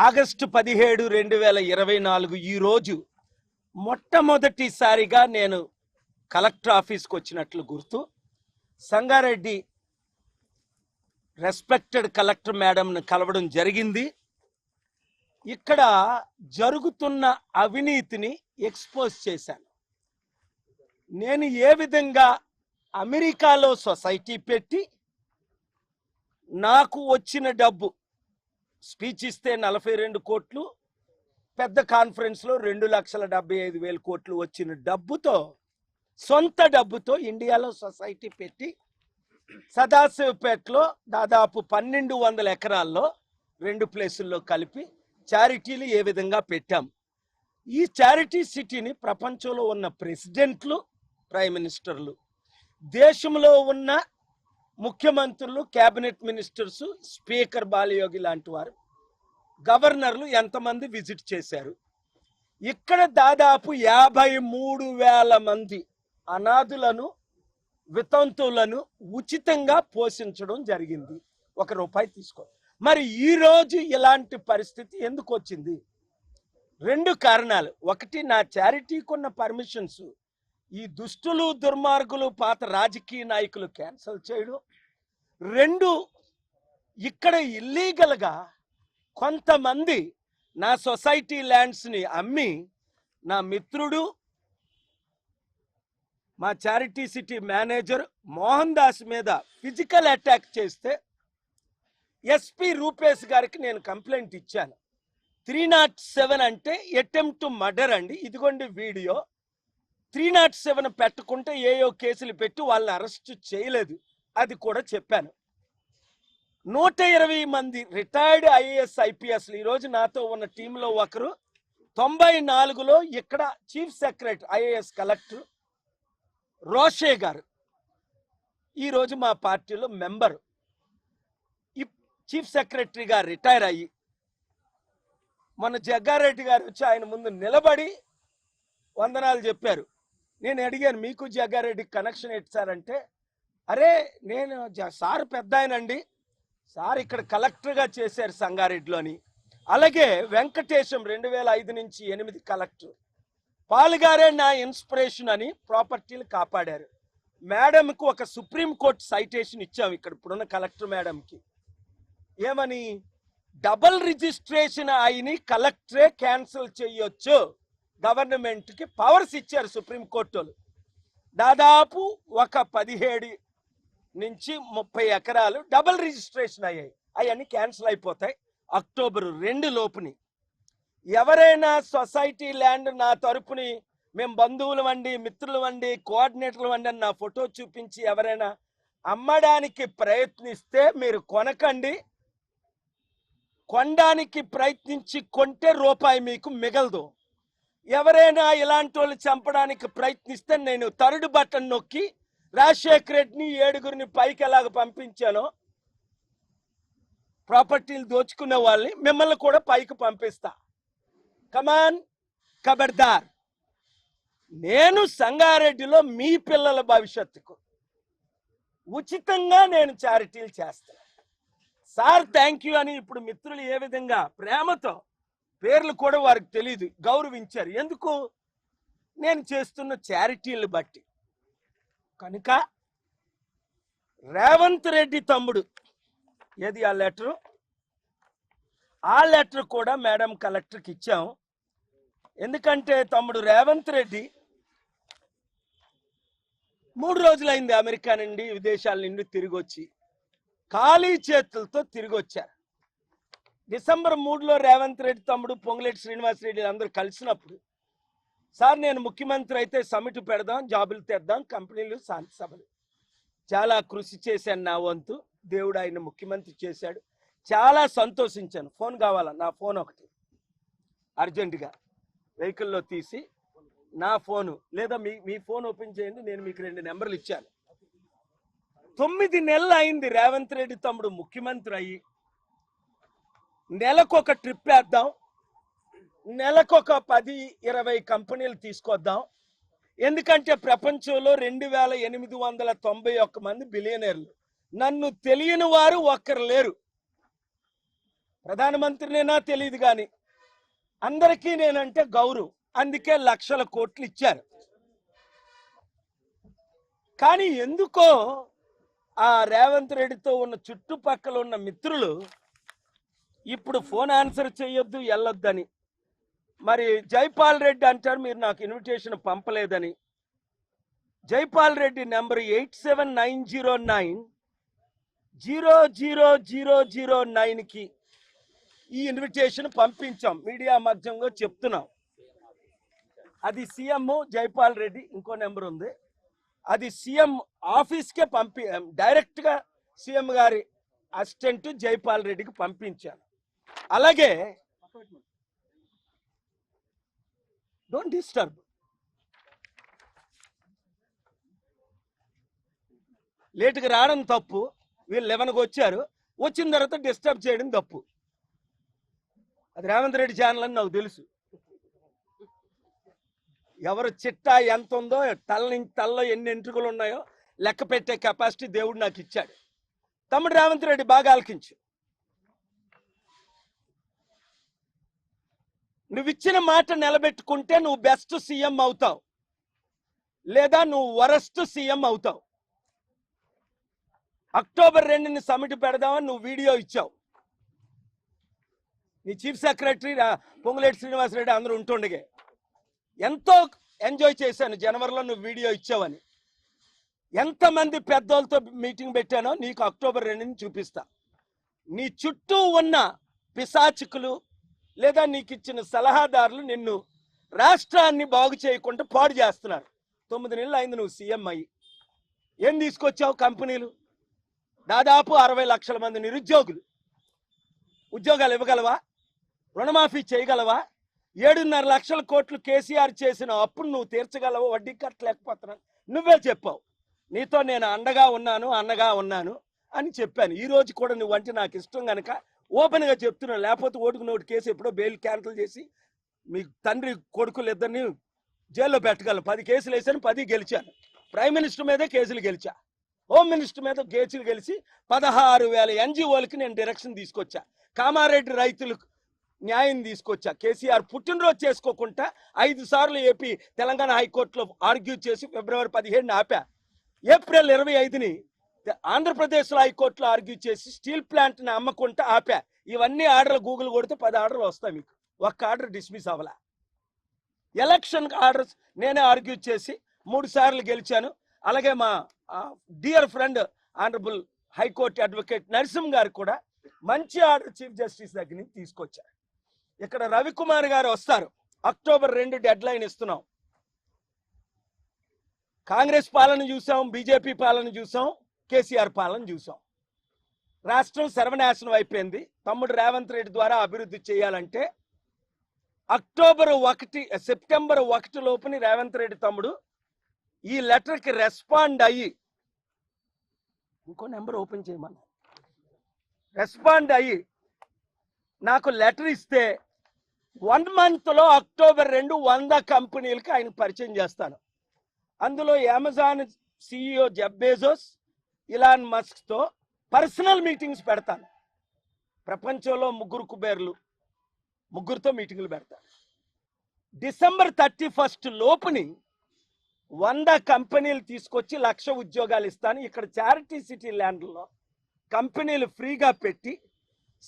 August 17, 2024 ఈరోజు మొట్టమొదటిసారిగా నేను కలెక్టర్ ఆఫీస్కి వచ్చినట్లు గుర్తు. సంగారెడ్డి రెస్పెక్టెడ్ కలెక్టర్ మేడంను కలవడం జరిగింది. ఇక్కడ జరుగుతున్న అవినీతిని ఎక్స్పోజ్ చేశాను. నేను ఏ విధంగా అమెరికాలో సొసైటీ పెట్టి నాకు వచ్చిన డబ్బు, స్పీచ్ ఇస్తే 42 కోట్లు, పెద్ద కాన్ఫరెన్స్లో 2,75,000 కోట్లు వచ్చిన డబ్బుతో, సొంత డబ్బుతో ఇండియాలో సొసైటీ పెట్టి సదాశివపేటలో దాదాపు 1,200 ఎకరాల్లో 2 ప్లేసుల్లో కలిపి చారిటీలు ఏ విధంగా పెట్టాం. ఈ చారిటీ సిటీని ప్రపంచంలో ఉన్న ప్రెసిడెంట్లు, ప్రైమ్ మినిస్టర్లు, దేశంలో ఉన్న ముఖ్యమంత్రులు, క్యాబినెట్ మినిస్టర్స్, స్పీకర్ బాలయోగి లాంటి వారు, గవర్నర్లు ఎంతమంది విజిట్ చేశారు. ఇక్కడ దాదాపు 53,000 మంది అనాథులను, వితంతువులను ఉచితంగా పోషించడం జరిగింది. 1 రూపాయి తీసుకో. మరి ఈరోజు ఇలాంటి పరిస్థితి ఎందుకు వచ్చింది? 2 కారణాలు. ఒకటి, నా చారిటీకి ఉన్న పర్మిషన్స్ ఈ దుష్టులు, దుర్మార్గులు, పాత రాజకీయ నాయకులు క్యాన్సిల్ చేయడం. 2, ఇక్కడ ఇల్లీగల్గా కొంతమంది నా సొసైటీ ల్యాండ్స్ని అమ్మి నా మిత్రుడు, మా charity city manager Mohan Das మీద ఫిజికల్ అటాక్ చేస్తే ఎస్పీ రూపేష్ గారికి నేను కంప్లైంట్ ఇచ్చాను. 307 అంటే అటెంప్ట్ టు మర్డర్ అండి. ఇదిగోండి వీడియో. 307 పెట్టుకుంటే ఏయో కేసులు పెట్టి వాళ్ళని అరెస్ట్ చేయలేదు, అది కూడా చెప్పాను. 120 మంది రిటైర్డ్ ఐఏఎస్ ఐపీఎస్లు ఈరోజు నాతో ఉన్న టీంలో ఒకరు 94లో ఇక్కడ చీఫ్ సెక్రటరీ ఐఏఎస్ కలెక్టర్ రోషే గారు ఈరోజు మా పార్టీలో మెంబరు. చీఫ్ సెక్రటరీగా రిటైర్ అయ్యి మన జగ్గారెడ్డి గారు వచ్చి ఆయన ముందు నిలబడి వందనాలు చెప్పారు. నేను అడిగాను, మీకు జగ్గారెడ్డికి కనెక్షన్ ఏంటి సార్ అంటే, అరే నేను సార్ పెద్ద ఆయనండి, సార్ ఇక్కడ కలెక్టర్గా చేశారు సంగారెడ్డిలోని. అలాగే వెంకటేశం 2005 నుంచి 8 కలెక్టర్, పాలుగారే నా ఇన్స్పిరేషన్ అని ప్రాపర్టీలు కాపాడారు. మేడంకి ఒక సుప్రీంకోర్టు సైటేషన్ ఇచ్చాము ఇక్కడ ఇప్పుడున్న కలెక్టర్ మేడంకి. ఏమని? డబుల్ రిజిస్ట్రేషన్ అయిని కలెక్టరే క్యాన్సిల్ చేయొచ్చు, గవర్నమెంట్కి పవర్స్ ఇచ్చారు సుప్రీంకోర్టు. దాదాపు ఒక 17 నుంచి 30 ఎకరాలు డబుల్ రిజిస్ట్రేషన్ అయ్యాయి. అవన్నీ క్యాన్సిల్ అయిపోతాయి అక్టోబర్ 2 లోపుని. ఎవరైనా సొసైటీ ల్యాండ్ నా తరపుని, మేము బంధువులు వండి, మిత్రులు వండి, కోఆర్డినేటర్లు వండి అని నా ఫోటో చూపించి ఎవరైనా అమ్మడానికి ప్రయత్నిస్తే మీరు కొనకండి. కొనడానికి ప్రయత్నించి కొంటే రూపాయి మీకు మిగలదు. ఎవరైనా ఇలాంటి వాళ్ళు చంపడానికి ప్రయత్నిస్తే నేను 3rd బటన్ నొక్కి రాజశేఖర రెడ్డిని 7గురిని పైకి ఎలాగ పంపించానో, ప్రాపర్టీలు దోచుకునే వాళ్ళని మిమ్మల్ని కూడా పైకి పంపిస్తా. కమాన్, ఖబర్దార్. నేను సంగారెడ్డిలో మీ పిల్లల భవిష్యత్తుకు ఉచితంగా నేను చారిటీలు చేస్తాను. సార్ థ్యాంక్ యూ అని ఇప్పుడు మిత్రులు ఏ విధంగా ప్రేమతో, పేర్లు కూడా వారికి తెలియదు, గౌరవించారు. ఎందుకు? నేను చేస్తున్న చారిటీలు బట్టి. కనుక రేవంత్ రెడ్డి తమ్ముడు, ఏది ఆ లెటరు? ఆ లెటర్ కూడా మేడం కలెక్టర్కి ఇచ్చాం. ఎందుకంటే తమ్ముడు రేవంత్ రెడ్డి 3 రోజులైంది అమెరికా నుండి, విదేశాల నుండి తిరిగి వచ్చి, ఖాళీ చేతులతో తిరిగి వచ్చారు. డిసెంబర్ 3లో రేవంత్ రెడ్డి తమ్ముడు పొంగులేటి శ్రీనివాసరెడ్డి అందరూ కలిసినప్పుడు, సార్ నేను ముఖ్యమంత్రి అయితే సమిట్ పెడదాం, జాబులు తెద్దాం, కంపెనీలు, శాంతి సభలు. చాలా కృషి చేశాను నా వంతు, దేవుడు ఆయన ముఖ్యమంత్రి చేశాడు. చాలా సంతోషించాను. ఫోన్ కావాలా? నా ఫోన్ ఒకటి అర్జెంటుగా వెహికల్లో తీసి, నా ఫోను లేదా మీ ఫోన్ ఓపెన్ చేయండి, నేను మీకు 2 నెంబర్లు ఇచ్చాను. 9 నెలలు అయింది రేవంత్ రెడ్డి తమ్ముడు ముఖ్యమంత్రి అయ్యి. నెలకొక ట్రిప్ వేద్దాం, నెలకొక 10-20 కంపెనీలు తీసుకొద్దాం. ఎందుకంటే ప్రపంచంలో 2,891 మంది బిలియనర్లు, నన్ను తెలియని వారు ఒక్కరు లేరు. ప్రధానమంత్రినేనా తెలియదు కానీ అందరికీ నేనంటే గౌరవం, అందుకే లక్షల కోట్లు ఇచ్చారు. కానీ ఎందుకో ఆ రేవంత్ రెడ్డితో ఉన్న చుట్టుపక్కల ఉన్న మిత్రులు ఇప్పుడు ఫోన్ ఆన్సర్ చేయొద్దు, వెళ్ళొద్దని. మరి జైపాల్ రెడ్డి అంటారు మీరు నాకు ఇన్విటేషన్ పంపలేదని. జైపాల్ రెడ్డి నెంబర్ 8790900009కి ఈ ఇన్విటేషన్ పంపించాం, మీడియా మాధ్యమంగా చెప్తున్నాం. అది సీఎం జైపాల్ రెడ్డి, ఇంకో నెంబర్ ఉంది, అది సీఎం ఆఫీస్కే డైరెక్ట్గా సీఎం గారి అసిస్టెంట్ జైపాల్ రెడ్డికి పంపించాను. అలాగే డోంట్ డిస్టర్బ్, లేటుగా రావడం తప్పు, వీళ్ళు 11కి వచ్చారు, వచ్చిన తర్వాత డిస్టర్బ్ చేయడం తప్పు. అది రేవంత్ రెడ్డి ఛానల్ అని నాకు తెలుసు. ఎవరు చిట్టా ఎంత ఉందో, తలలో ఎన్ని ఎంట్రుకలు ఉన్నాయో లెక్క పెట్టే కెపాసిటీ దేవుడు నాకు ఇచ్చాడు. తమ్ముడు రేవంత్ రెడ్డి బాగా ఆలకించు. నువ్వు ఇచ్చిన మాట నిలబెట్టుకుంటే నువ్వు బెస్ట్ సీఎం అవుతావు, లేదా నువ్వు వరస్ట్ సీఎం అవుతావు. అక్టోబర్ 2ని సమిట్ పెడదామని నువ్వు వీడియో ఇచ్చావు. నీ చీఫ్ సెక్రటరీ పొంగులేటి శ్రీనివాసరెడ్డి అందరూ ఉంటుండగే ఎంతో ఎంజాయ్ చేశాను జనవరిలో నువ్వు వీడియో ఇచ్చావని. ఎంతమంది పెద్దోళ్ళతో మీటింగ్ పెట్టానో నీకు అక్టోబర్ 2ని చూపిస్తా. నీ చుట్టూ ఉన్న పిశాచికులు లేదా నీకు ఇచ్చిన సలహాదారులు నిన్ను రాష్ట్రాన్ని బాగు చేయకుండా పాడు చేస్తున్నారు. 9 నెలలు అయింది నువ్వు సీఎం అయ్యి. ఏం తీసుకొచ్చావు? కంపెనీలు, దాదాపు 60 లక్షల మంది నిరుద్యోగులు. ఉద్యోగాలు ఇవ్వగలవా? రుణమాఫీ చేయగలవా? 7.5 లక్షల కోట్లు కేసీఆర్ చేసిన అప్పుడు నువ్వు తీర్చగలవా? వడ్డీ కట్టలేకపోతున్నాను నువ్వే చెప్పావు. నీతో నేను అండగా ఉన్నాను అని చెప్పాను. ఈ రోజు కూడా నువ్వు అంటే నాకు ఇష్టం కనుక ఓపెన్గా చెప్తున్నాను. లేకపోతే ఓటుకు నోటు కేసు ఎప్పుడో బెయిల్ క్యాన్సిల్ చేసి మీ తండ్రి కొడుకులు ఇద్దరిని జైల్లో పెట్టగలను. 10 కేసులు వేసాను, 10 గెలిచాను. ప్రైమ్ మినిస్టర్ మీదే కేసులు గెలిచా, హోమ్ మినిస్టర్ మీద కేసులు గెలిచి 16,000 ఎన్జిఓలకి నేను డైరెక్షన్ తీసుకొచ్చా. కామారెడ్డి రైతులకు న్యాయం తీసుకొచ్చా. కేసీఆర్ పుట్టినరోజు చేసుకోకుండా 5 సార్లు ఏపీ తెలంగాణ హైకోర్టులో ఆర్గ్యూ చేసి ఫిబ్రవరి 17ని ఆపా. ఏప్రిల్ 25ని ఆంధ్రప్రదేశ్లో హైకోర్టులో ఆర్గ్యూ చేసి స్టీల్ ప్లాంట్ని అమ్మకుంటా ఆపా. ఇవన్నీ ఆర్డర్లు గూగుల్ కొడితే 10 ఆర్డర్లు వస్తాయి మీకు. ఒక్క ఆర్డర్ డిస్మిస్ అవ్వాల. ఎలక్షన్ ఆర్డర్స్ నేనే ఆర్గ్యూ చేసి 3 సార్లు గెలిచాను. అలాగే మా dear friend honourable high court advocate Narasimh గారు కూడా మంచి ఆర్డర్ చీఫ్ జస్టిస్ దగ్గర నుంచి తీసుకొచ్చారు. ఇక్కడ రవికుమార్ గారు వస్తారు. అక్టోబర్ 2 డెడ్ లైన్ ఇస్తున్నాం. కాంగ్రెస్ పాలన చూసాం, బీజేపీ పాలన చూసాం, కేసీఆర్ పాలన చూసాం. రాష్ట్రం సర్వనాశనం అయిపోయింది. తమ్ముడు రేవంత్ రెడ్డి ద్వారా అభివృద్ధి చేయాలంటే సెప్టెంబర్ 1 లోపుని రేవంత్ రెడ్డి తమ్ముడు ఈ లెటర్కి రెస్పాండ్ అయ్యి, ఇంకో నెంబర్ ఓపెన్ చేయమన్నా, రెస్పాండ్ అయ్యి నాకు లెటర్ ఇస్తే 1 మంత్లో అక్టోబర్ 2 100 కంపెనీలకి ఆయన పరిచయం చేస్తాను. అందులో అమెజాన్ CEO జెఫ్ బెజోస్, ఇలాన్ మస్క్తో పర్సనల్ మీటింగ్స్ పెడతాను. ప్రపంచంలో 3 కుబేర్లు, 3తో మీటింగ్లు పెడతాను. డిసెంబర్ 31 లోపుని 100 కంపెనీలు తీసుకొచ్చి 1,00,000 ఉద్యోగాలు ఇస్తాను. ఇక్కడ చారిటీ సిటీ ల్యాండ్లో కంపెనీలు ఫ్రీగా పెట్టి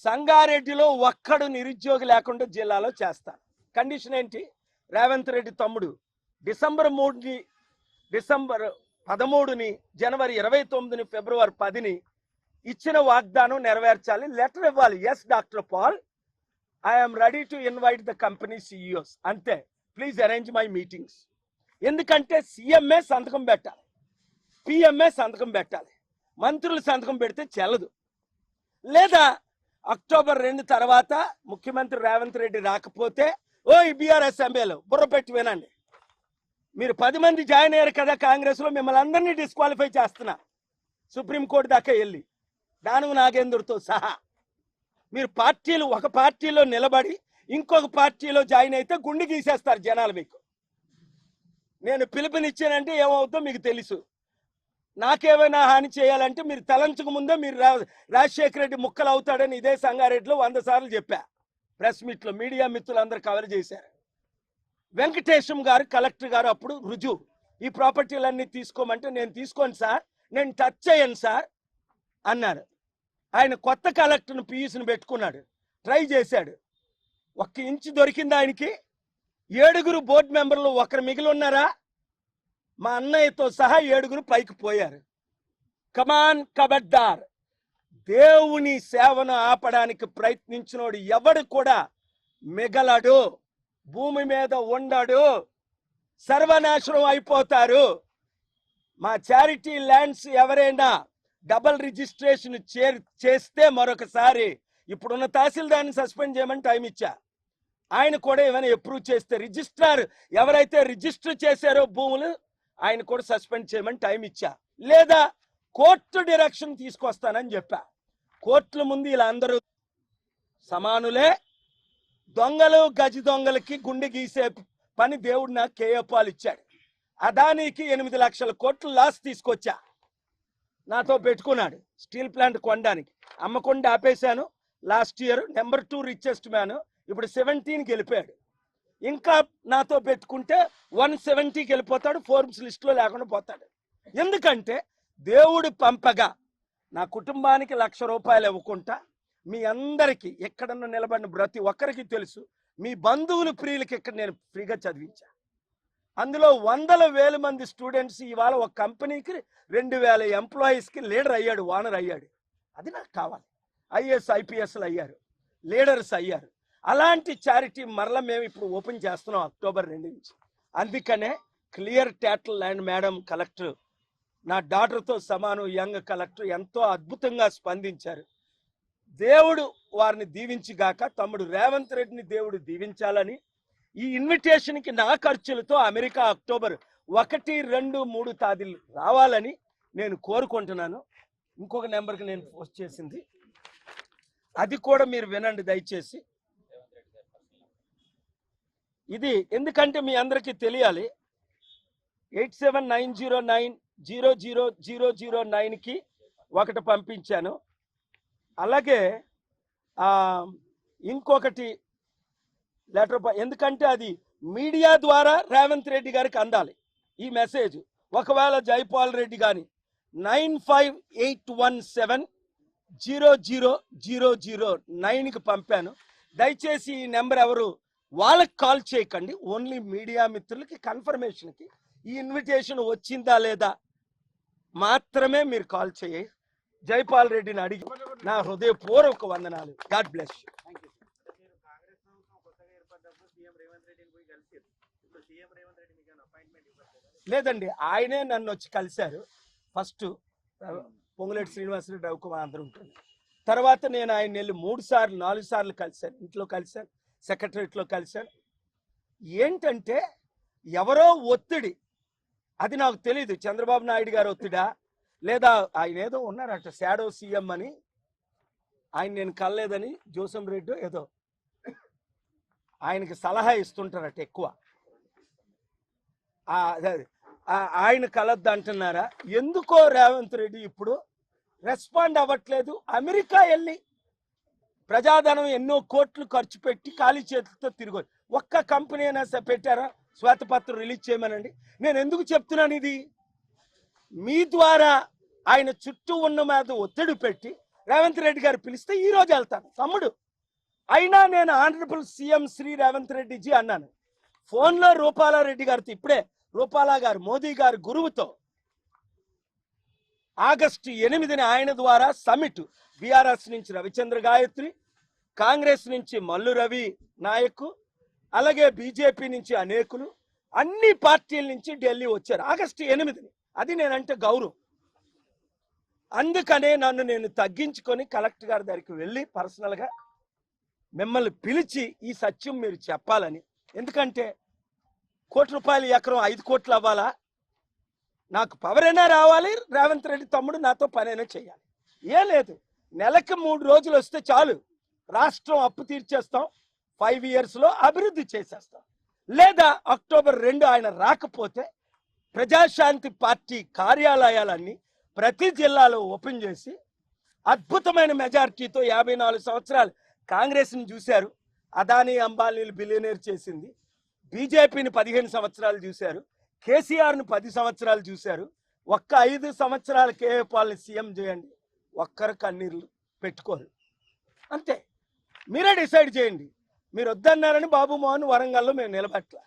సంగారెడ్డిలో ఒక్కడు నిరుద్యోగి లేకుండా జిల్లాలో చేస్తాను. కండిషన్ ఏంటి? రేవంత్ రెడ్డి తమ్ముడు డిసెంబర్ 13ని, జనవరి 29ని, ఫిబ్రవరి 10ని ఇచ్చిన వాగ్దానం నెరవేర్చాలి. లెటర్ ఇవ్వాలి. Yes doctor Paul, I'm ready to invite the company CEOs. అంతే. Please arrange my meetings. ఎందుకంటే సీఎంఏ సంతకం పెట్టాలి, పిఎంఏ సంతకం పెట్టాలి. మంత్రులు సంతకం పెడితే చెల్లదు. లేదా అక్టోబర్ 2 తర్వాత ముఖ్యమంత్రి రేవంత్ రెడ్డి రాకపోతే ఈ బీఆర్ఎస్ ఎంఏలో బుర్ర పెట్టి వినండి. మీరు 10 మంది జాయిన్ అయ్యారు కదా కాంగ్రెస్లో, మిమ్మల్ని అందరినీ డిస్క్వాలిఫై చేస్తున్నా. సుప్రీంకోర్టు దాకా వెళ్ళి దానవ నాగేంద్రతో సహా మీరు పార్టీలు, ఒక పార్టీలో నిలబడి ఇంకొక పార్టీలో జాయిన్ అయితే గుండె గీసేస్తారు జనాలు మీకు. నేను పిలుపునిచ్చానంటే ఏమవుతుందో మీకు తెలుసు. నాకేమైనా హాని చేయాలంటే మీరు తలంచక ముందే మీరు రాజశేఖర రెడ్డి ముక్కలు అవుతాడని ఇదే సంగారెడ్డిలో 100 సార్లు చెప్పా. ప్రెస్ మీట్లో మీడియా మిత్రులందరూ కవర్ చేశారు. వెంకటేశం గారు కలెక్టర్ గారు అప్పుడు రుజువు, ఈ ప్రాపర్టీలన్నీ తీసుకోమంటే నేను తీసుకోను సార్, నేను టచ్ చేయను సార్ అన్నారు. ఆయన కొత్త కలెక్టర్ను పియూస్ని పెట్టుకున్నాడు, ట్రై చేశాడు. 1 ఇంచు దొరికింది ఆయనకి. 7 బోర్డు మెంబర్లు ఒకరు మిగిలి ఉన్నారా? మా అన్నయ్యతో సహా 7 పైకి పోయారు. కమాన్ కబడ్దార్. దేవుని సేవను ఆపడానికి ప్రయత్నించినోడు ఎవడు కూడా మిగలడు, భూమి మీద ఉండడు, సర్వనాశనం అయిపోతారు. మా చారిటీ ల్యాండ్స్ ఎవరైనా డబల్ రిజిస్ట్రేషన్ చేస్తే మరొకసారి ఇప్పుడున్న తహసీల్దార్ని సస్పెండ్ చేయమని టైం ఇచ్చా. ఆయన కూడా ఏమైనా అప్రూవ్ చేస్తే, రిజిస్ట్రార్ ఎవరైతే రిజిస్టర్ చేశారో భూములు ఆయన కూడా సస్పెండ్ చేయమని టైం ఇచ్చా. లేదా కోర్టు డైరెక్షన్ తీసుకొస్తానని చెప్పా. కోర్టుల ముందు ఇలా అందరూ సమానులే. దొంగలు గజి దొంగలకి గుండె గీసే పని దేవుడు నాకు కేయపాలు ఇచ్చాడు. అదానికి 8 లక్షల కోట్లు లాస్ తీసుకొచ్చా. నాతో పెట్టుకున్నాడు స్టీల్ ప్లాంట్ కొనడానికి. అమ్మకుండా ఆపేశాను. Last year number 2 richest man, ఇప్పుడు 17కి వెళ్ళిపోయాడు. ఇంకా నాతో పెట్టుకుంటే 170కి వెళ్ళిపోతాడు, ఫోర్బ్స్ లిస్టులో లేకుండా పోతాడు. ఎందుకంటే దేవుడు పంపగా నా కుటుంబానికి ₹1,00,000 ఇవ్వకుండా మీ అందరికీ ఎక్కడన్నా నిలబడిన ప్రతి ఒక్కరికి తెలుసు, మీ బంధువులు ప్రియులకి ఇక్కడ నేను ఫ్రీగా చదివించా. అందులో 100,000 మంది స్టూడెంట్స్ ఇవాళ ఒక కంపెనీకి 2,000 ఎంప్లాయీస్కి లీడర్ అయ్యాడు, ఓనర్ అయ్యాడు. అది నాకు కావాలి. ఐఏఎస్ ఐపీఎస్లు అయ్యారు, లీడర్స్ అయ్యారు. అలాంటి చారిటీ మరలా మేము ఇప్పుడు ఓపెన్ చేస్తున్నాం అక్టోబర్ 2 నుంచి. అందుకనే clear title land madam collector నా డాటర్తో సమానం, యంగ్ కలెక్టర్ ఎంతో అద్భుతంగా స్పందించారు. దేవుడు వారిని దీవించిగాక. తమ్ముడు రేవంత్ రెడ్డిని దేవుడు దీవించాలని ఈ ఇన్విటేషన్కి నా ఖర్చులతో అమెరికా అక్టోబర్ 1, 2, 3 తేదీలు రావాలని నేను కోరుకుంటున్నాను. ఇంకొక నెంబర్కి నేను పోస్ట్ చేసింది, అది కూడా మీరు వినండి దయచేసి. ఇది ఎందుకంటే మీ అందరికీ తెలియాలి. 8790900009కి ఒకటి పంపించాను. అలాగే ఇంకొకటి లెటర్, ఎందుకంటే అది మీడియా ద్వారా రేవంత్ రెడ్డి గారికి అందాలి ఈ మెసేజ్. ఒకవేళ జైపాల్ రెడ్డి గాని 9581700009కి పంపాను. దయచేసి ఈ నెంబర్ ఎవరు వాళ్ళకి కాల్ చేయకండి, ఓన్లీ మీడియా మిత్రులకి కన్ఫర్మేషన్కి ఈ ఇన్విటేషన్ వచ్చిందా లేదా మాత్రమే మీరు కాల్ చేయి. జైపాల్ రెడ్డిని అడిగి నా హృదయపూర్వక వందనాలు. God bless you. లేదండి, ఆయనే నన్ను వచ్చి కలిశారు. ఫస్ట్ పొంగులేటి శ్రీనివాసరెడ్డి, రవికుమార్ అందరూ ఉంటుంది. తర్వాత నేను ఆయన వెళ్ళి 3 సార్లు 4 సార్లు కలిశాను. ఇంట్లో కలిశాను, సెక్రటరియట్లో కలిశాను. ఏంటంటే ఎవరో ఒత్తిడి, అది నాకు తెలియదు. చంద్రబాబు నాయుడు గారు ఒత్తిడా లేదా ఆయన ఏదో ఉన్నారట షాడో సీఎం అని, ఆయన నేను కలలేదని జోసం రెడ్డి ఏదో ఆయనకి సలహా ఇస్తుంటారట ఎక్కువ. ఆయన కలద్దు అంటున్నారా? ఎందుకో రేవంత్ రెడ్డి ఇప్పుడు రెస్పాండ్ అవ్వట్లేదు. అమెరికా వెళ్ళి ప్రజాధనం ఎన్నో కోట్లు ఖర్చు పెట్టి ఖాళీ చేతులతో తిరిగి ఒక్క కంపెనీ అయినా పెట్టారా? శ్వేతపత్రం రిలీజ్ చేయమనండి. నేను ఎందుకు చెప్తున్నాను ఇది? మీ ద్వారా ఆయన చుట్టూ ఉన్న మీద ఒత్తిడి పెట్టి రేవంత్ రెడ్డి గారు పిలిస్తే ఈ రోజు వెళ్తాను తమ్ముడు. అయినా నేను ఆనరబుల్ సీఎం శ్రీ రేవంత్ రెడ్డిజీ అన్నాను. ఫోన్లో రూపాలారెడ్డి గారితో, ఇప్పుడే రూపాలా గారు మోదీ గారు గురువుతో ఆగస్టు 8న ఆయన ద్వారా సమిట్, బీఆర్ఎస్ నుంచి రవిచంద్ర గాయత్రి, కాంగ్రెస్ నుంచి మల్లు రవి నాయక్, అలాగే బీజేపీ నుంచి అనేకులు, అన్ని పార్టీల నుంచి ఢిల్లీ వచ్చారు ఆగస్టు 8ని. అది నేనంటే గౌరవం. అందుకనే నన్ను నేను తగ్గించుకొని కలెక్టర్ గారి దగ్గరికి వెళ్ళి పర్సనల్గా మిమ్మల్ని పిలిచి ఈ సత్యం మీరు చెప్పాలని. ఎందుకంటే ₹1 ఎకరం 5 కోట్లు అవ్వాలా? నాకు పవర్ అయినా రావాలి, రేవంత్ రెడ్డి తమ్ముడు నాతో పనైనా చేయాలి. ఏ లేదు, నెలకి 3 రోజులు వస్తే చాలు, రాష్ట్రం అప్పు తీర్చేస్తాం, 5 ఇయర్స్లో అభివృద్ధి చేసేస్తాం. లేదా అక్టోబర్ 2 ఆయన రాకపోతే ప్రజాశాంతి పార్టీ కార్యాలయాలన్నీ ప్రతి జిల్లాలో ఓపెన్ చేసి అద్భుతమైన మెజారిటీతో 54 సంవత్సరాలు కాంగ్రెస్ని చూశారు. అదానీ అంబానీలు బిలియనీర్ చేసింది. బీజేపీని 15 సంవత్సరాలు చూశారు. కేసీఆర్ను 10 సంవత్సరాలు చూశారు. ఒక్క 5 సంవత్సరాలు కేఏ పాల్ని సీఎం చేయండి, ఒక్కరు కన్నీళ్ళు పెట్టుకోరు. అంతే. మీరే డిసైడ్ చేయండి. మీరు వద్దన్నారని బాబు మోహన్ వరంగల్లో మేము నిలబట్ల.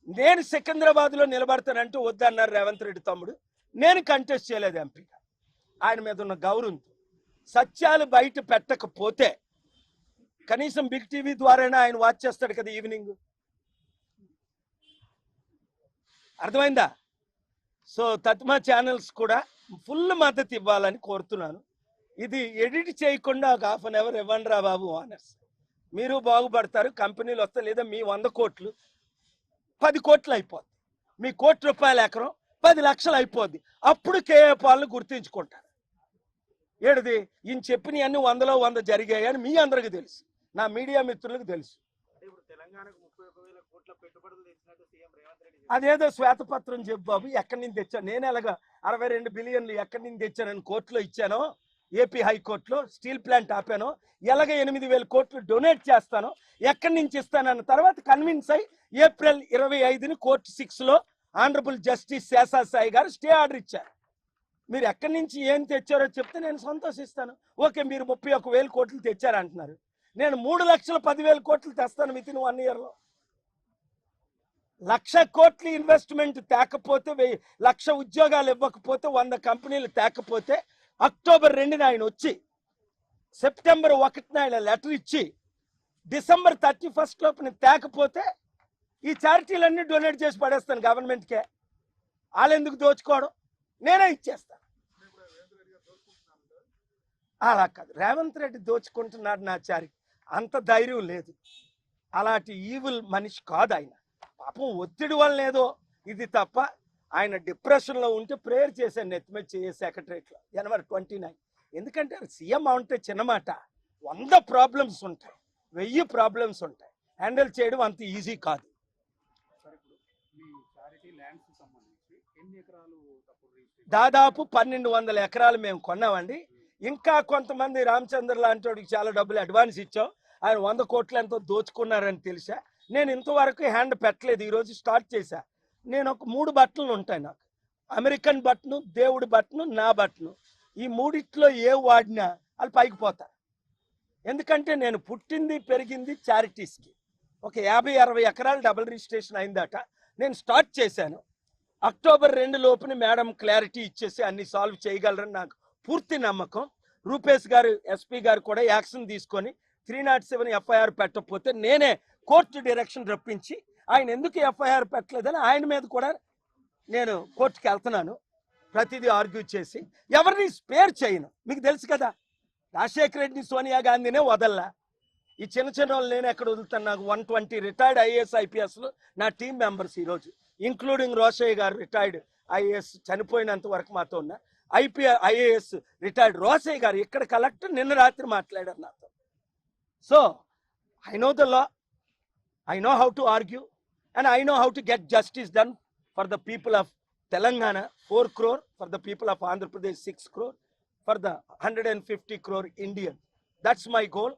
నేను సికింద్రాబాద్లో నిలబడతానంటూ వద్దన్నారు రేవంత్ రెడ్డి తమ్ముడు. నేను కంటెస్ట్ చేయలేదు ఎంపీగా. ఆయన మీద ఉన్న గౌరవంతో సత్యాలు బయట పెట్టకపోతే కనీసం బిగ్ టీవీ ద్వారానే ఆయన వాచ్ చేస్తాడు కదా ఈవినింగ్. అర్థమైందా? సో తత్మా ఛానల్స్ కూడా ఫుల్ మద్దతు ఇవ్వాలని కోరుతున్నాను. ఇది ఎడిట్ చేయకుండా ఒక హాఫ్ అన్ అవర్ ఇవ్వండి రా బాబు ఆనర్స్. మీరు బాగుపడతారు, కంపెనీలు వస్తాయి. లేదా మీ 100 కోట్లు 10 కోట్లు అయిపోద్ది. మీ ₹1 ఎకరం 10 లక్షలు అయిపోద్ది. అప్పుడు కేఏ పాల్ని గుర్తించుకుంటారు. ఏడిది ఈయన చెప్పినవన్నీ 100లో 100 జరిగాయని మీ అందరికి తెలుసు, నా మీడియా మిత్రులకు తెలుసు. అదేదో శ్వేతపత్రం చెప్పు బాబు, ఎక్కడి నుంచి తెచ్చాను నేను? ఎలాగా 62 బిలియన్లు ఎక్కడి నుంచి తెచ్చానని కోర్టులో ఇచ్చానో, ఏపీ హైకోర్టులో స్టీల్ ప్లాంట్ ఆపానో, ఎలాగ 8,000 కోట్లు డొనేట్ చేస్తానో, ఎక్కడి నుంచి ఇస్తానన్న తర్వాత కన్విన్స్ అయ్యి ఏప్రిల్ 25ని కోర్టు 6లో ఆనరబుల్ జస్టిస్ శేషాసాయి గారు స్టే ఆర్డర్ ఇచ్చారు. మీరు ఎక్కడి నుంచి ఏం తెచ్చారో చెప్తే నేను సంతోషిస్తాను. ఓకే, మీరు 31,000 కోట్లు తెచ్చారంటున్నారు. నేను 3,10,000 కోట్లు తెస్తాను వితిన్ 1 ఇయర్లో. 1,00,000 కోట్లు ఇన్వెస్ట్మెంట్ తేకపోతే, 1,00,000 ఉద్యోగాలు ఇవ్వకపోతే, 100 కంపెనీలు తేకపోతే, అక్టోబర్ 2న ఆయన వచ్చి సెప్టెంబర్ 1న ఆయన లెటర్ ఇచ్చి డిసెంబర్ 31 లోపున తేకపోతే ఈ చారిటీలన్నీ డొనేట్ చేసి పడేస్తాను గవర్నమెంట్కే. వాళ్ళు ఎందుకు దోచుకోవడం? నేనే ఇచ్చేస్తాను. అలా కాదు, రేవంత్ రెడ్డి దోచుకుంటున్నాడు నా చారిటీ. అంత ధైర్యం లేదు. అలాంటి ఈవిల్ మనిషి కాదు ఆయన. పాపం ఒత్తిడి వల్ల ఏదో ఇది తప్ప ఆయన డిప్రెషన్లో ఉంటే ప్రేయర్ చేశాను నెత్తిమీద చేయ సెక్రటరేట్లో జనవరి 29. ఎందుకంటే సీఎం అంటే చిన్నమాట. 100 ప్రాబ్లమ్స్ ఉంటాయి, 1000 ప్రాబ్లమ్స్ ఉంటాయి. హ్యాండిల్ చేయడం అంత ఈజీ కాదు. దాదాపు 1,200 ఎకరాలు మేము కొన్నామండి. ఇంకా కొంతమంది రామచంద్ర లాంటి వాడికి చాలా డబ్బులు అడ్వాన్స్ ఇచ్చాం. ఆయన 100 కోట్లు ఎంతో దోచుకున్నారని తెలిసా. నేను ఇంతవరకు హ్యాండ్ పెట్టలేదు, ఈరోజు స్టార్ట్ చేశా. నేను ఒక 3 బట్టలు ఉంటాయి నాకు. అమెరికన్ బట్టను, దేవుడి బట్టను, నా బట్టను. ఈ మూడిట్లో ఏ వాడినా వాళ్ళు పైకి పోతారు. ఎందుకంటే నేను పుట్టింది పెరిగింది చారిటీస్కి. ఒక 50-60 ఎకరాలు డబుల్ రిజిస్ట్రేషన్ అయిందట. నేను స్టార్ట్ చేశాను. అక్టోబర్ 2 లోపున మేడం క్లారిటీ ఇచ్చేసి అన్ని సాల్వ్ చేయగలరని నాకు పూర్తి నమ్మకం. రూపేష్ గారు, ఎస్పీ గారు కూడా యాక్షన్ తీసుకొని 307 ఎఫ్ఐఆర్ పెట్టకపోతే నేనే కోర్టు డైరెక్షన్ రప్పించి ఆయన ఎందుకు ఎఫ్ఐఆర్ పెట్టలేదని ఆయన మీద కూడా నేను కోర్టుకి వెళ్తున్నాను. ప్రతిదీ ఆర్గ్యూ చేసి ఎవరిని స్పేర్ చేయను. మీకు తెలుసు కదా, రాజశేఖర రెడ్డిని, సోనియా గాంధీనే వదల్లా. ఈ చిన్న వాళ్ళు నేను ఎక్కడ వదులుతాను? నాకు 120 రిటైర్డ్ ఐఏఎస్ ఐపీఎస్లు నా టీం మెంబర్స్ ఈరోజు, ఇంక్లూడింగ్ రోషయ్య గారు రిటైర్డ్ ఐఏఎస్, చనిపోయినంత వరకు మాతో ఉన్న ఐఏఎస్ రిటైర్డ్ రోషయ్య గారు ఇక్కడ కలెక్టర్ నిన్న రాత్రి మాట్లాడారు నాతో. So I know the law, I know how to argue, and I know how to get justice done for the people of Telangana, 4 crore, for the people of Andhra Pradesh, 6 crore, for the 150 crore Indian. That's my goal,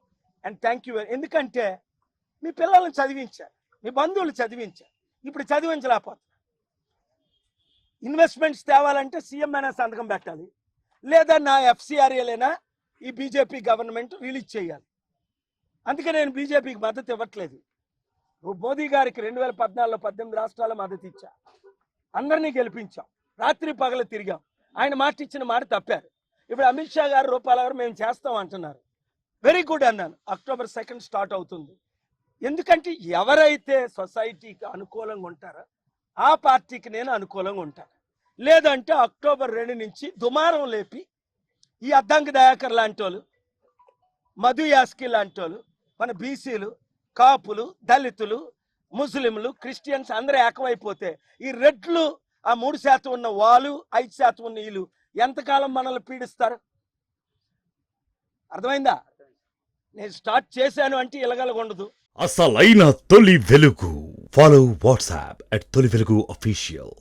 and thank you. ఎందుకంటే మీ పిల్లల్ని చదివించారు, మీ బంధువులు చదివించారు, ఇప్పుడు చదివించలేకపోతున్నారు. Investments తేవాలంటే CM అయినా సంతకం పెట్టాలి, లేదా నా ఎఫ్సిఆర్ఏలైనా ఈ బీజేపీ గవర్నమెంట్ రిలీజ్ చేయాలి. అందుకే నేను బీజేపీకి మద్దతు ఇవ్వట్లేదు. మోదీ గారికి 2014లో 18 రాష్ట్రాల మద్దతు ఇచ్చా, అందరినీ గెలిపించాం, రాత్రి పగలు తిరిగాం. ఆయన మాట ఇచ్చిన మాట తప్పారు. ఇప్పుడు అమిత్ షా గారు, రూపాల గారు మేము చేస్తాం అంటున్నారు. వెరీ గుడ్ అన్నాను. అక్టోబర్ 2 స్టార్ట్ అవుతుంది. ఎందుకంటే ఎవరైతే సొసైటీకి అనుకూలంగా ఉంటారో ఆ పార్టీకి నేను అనుకూలంగా ఉంటాను. లేదంటే అక్టోబర్ 2 నుంచి దుమారం లేపి ఈ అద్దంకి దయాకర్ లాంటి వాళ్ళు, మధు యాస్కి లాంటి వాళ్ళు, మన బీసీలు, కాపులు, దళితులు, ముస్లింలు, క్రిస్టియన్స్ అందరూ ఏకమైపోతే ఈ రెడ్లు, ఆ 3% ఉన్న వాళ్ళు, 5% ఉన్న వీళ్ళు ఎంతకాలం మనల్ని పీడిస్తారు? అర్థమైందా? నేను స్టార్ట్ చేశాను అంటే ఇలాగలగా ఉండదు. అసలైన తొలి వెలుగు. ఫాలో వాట్సాప్ @తొలి వెలుగు అఫీషియల్.